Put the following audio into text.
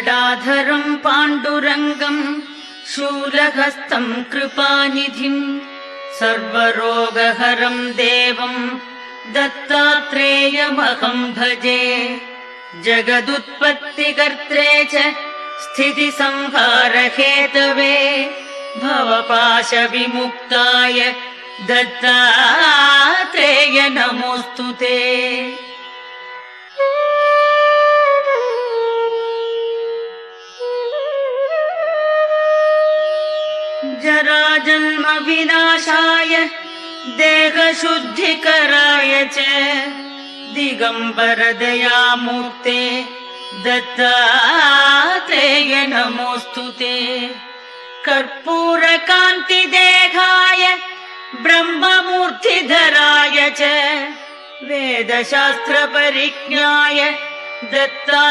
गदाधरम् पाण्डुरङ्गम् शूलहस्तम् कृपानिधिम् सर्वरोगहरम् देवम् दत्तात्रेयमहम् भजे। जगदुत्पत्तिकर्त्रे च स्थितिसंहारहेतवे भवपाशविमुक्ताय दत्तात्रेय नमोऽस्तु ते। जराजन्म विनाशाय देहशुद्धिकराय च दिगम्बर दयामूर्ते दत्तात्रेय नमोऽस्तु ते। कर्पूरकान्तिदेहाय ब्रह्ममूर्तिधराय च वेदशास्त्रपरिज्ञाय दत्ता